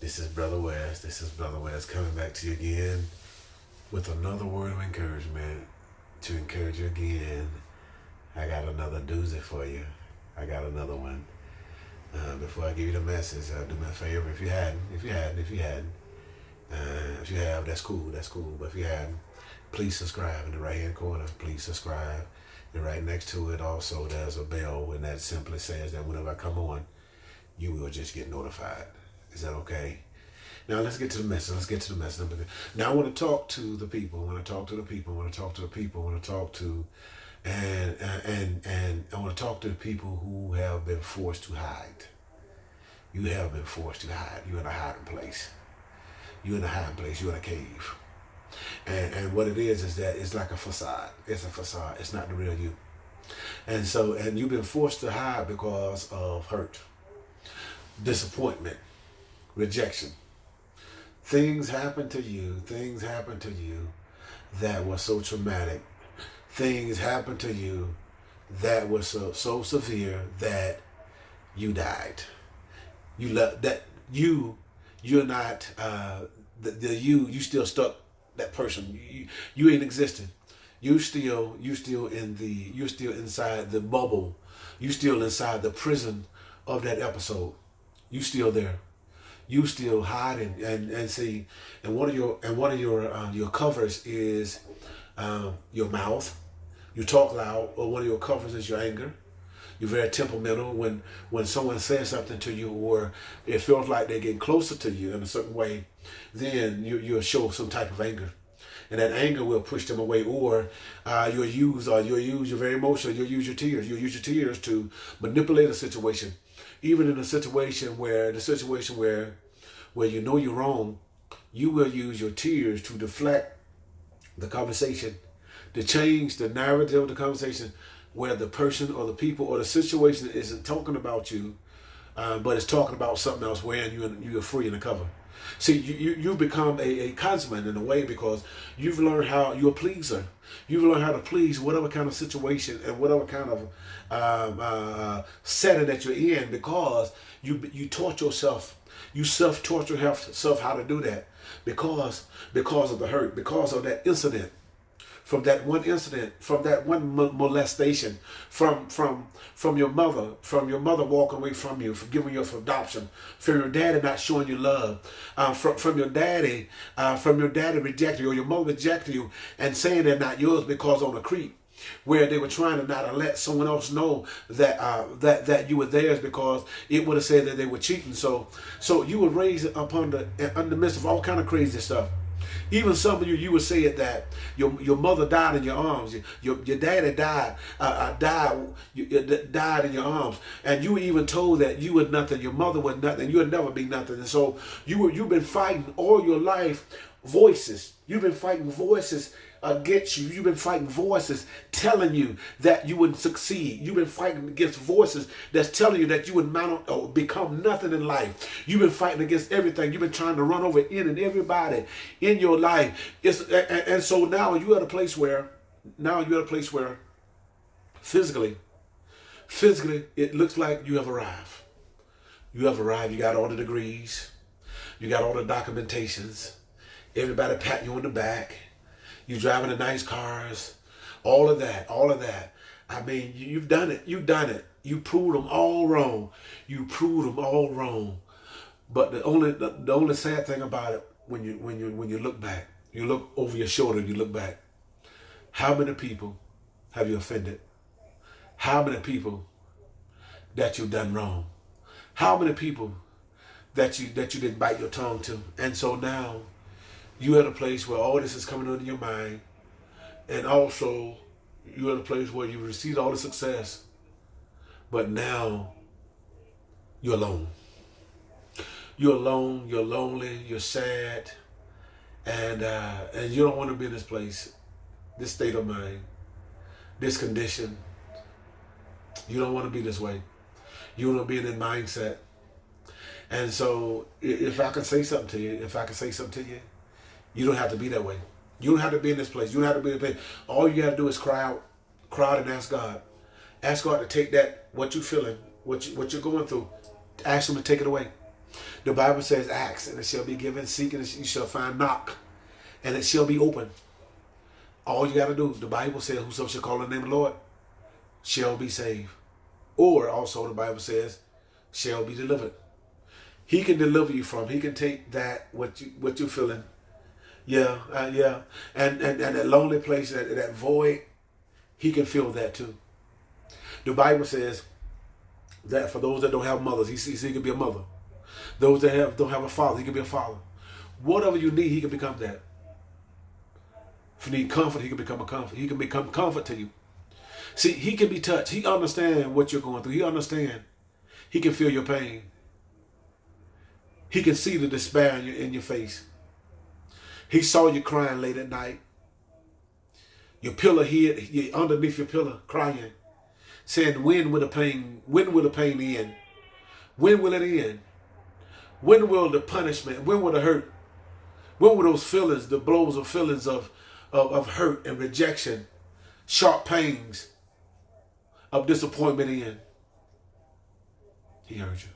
This is Brother West. This is Brother West coming back to you again with another word of encouragement to encourage you again. I got another doozy for you. I got another one. Before I give you the message, do me a favor. If you have, that's cool. But if you haven't, please subscribe in the right-hand corner. Please subscribe. And right next to it also, there's a bell, and that simply says that whenever I come on, you will just get notified. Is that okay? Now let's get to the message. Now I want to talk to the people. And I want to talk to the people who have been forced to hide. You have been forced to hide. You're in a hiding place. You're in a cave. And what it is that it's like a facade. It's a facade. It's not the real you. And you've been forced to hide because of hurt, disappointment, rejection. Things happen to you that were so traumatic. Things happen to you that were so severe that you died. You're not you still stuck. That person, you ain't existing. You're still inside the bubble. You still inside the prison of that episode. You still there. You still hiding and see. And one of your covers is your mouth. You talk loud, or one of your covers is your anger. You're very temperamental. When someone says something to you, or it feels like they're getting closer to you in a certain way, then you'll show some type of anger. And that anger will push them away, or you're very emotional. You'll use your tears. You'll use your tears to manipulate a situation. Even in a situation where you know you're wrong, you will use your tears to deflect the conversation, to change the narrative of the conversation, where the person or the people or the situation isn't talking about you, but it's talking about something else, where you're free in the cover. See, you've become a consummate in a way, because you've learned how you're a pleaser. You've learned how to please whatever kind of situation and whatever kind of setting that you're in, because you taught yourself, you self-torture yourself how to do that, because of the hurt, because of that incident. From that one incident, from that one molestation, from your mother walking away from you, from giving you up for adoption, from your daddy not showing you love, from your daddy rejecting you, or your mother rejecting you and saying they're not yours because on a creep, where they were trying to not let someone else know that you were theirs, because it would have said that they were cheating. So you were raised in the midst of all kind of crazy stuff. Even some of you would say it that your mother died in your arms, your daddy died in your arms, and you were even told that you were nothing, your mother was nothing, you would never be nothing. And so you've been fighting all your life voices. You've been fighting voices against you. You've been fighting voices telling you that you wouldn't succeed. You've been fighting against voices that's telling you that you would mount or become nothing in life. You've been fighting against everything. You've been trying to run over in and everybody in your life. And so now you're at a place where physically it looks like you have arrived. You have arrived. You got all the degrees. You got all the documentations. Everybody pat you on the back. You driving the nice cars, all of that. I mean, you've done it. You proved them all wrong. But the only sad thing about it, when you look back, you look over your shoulder, you look back. How many people have you offended? How many people that you've done wrong? How many people that you didn't bite your tongue to? And so now, you're at a place where all this is coming into your mind, and also you're at a place where you received all the success, but now you're alone. You're alone, you're lonely, you're sad, and you don't want to be in this place, this state of mind, this condition. You don't want to be this way. You want to be in that mindset. And so if I can say something to you, you don't have to be that way. You don't have to be in this place. You don't have to be in this place. All you got to do is cry out and ask God. Ask God to take that, what you're feeling, what you're going through. Ask Him to take it away. The Bible says, ask and it shall be given, seek and you shall find, knock and it shall be open. All you got to do, the Bible says, whosoever shall call on the name of the Lord shall be saved. Or also the Bible says, shall be delivered. He can deliver you from, he can take that, what you're feeling. Yeah. And that lonely place, that void, he can feel that too. The Bible says that for those that don't have mothers, he can be a mother. Those that don't have a father, he can be a father. Whatever you need, he can become that. If you need comfort, he can become a comfort. He can become comfort to you. See, he can be touched. He understands what you're going through. He understands. He can feel your pain. He can see the despair in your face. He saw you crying late at night. Your pillow hid, you're underneath your pillow crying, saying, when will the pain end? When will it end? When will the punishment, when will the hurt, when will those feelings, the blows of feelings of hurt and rejection, sharp pains of disappointment end? He heard you.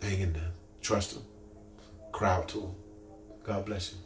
Hang in there. Trust him. Cry out to him. God bless you.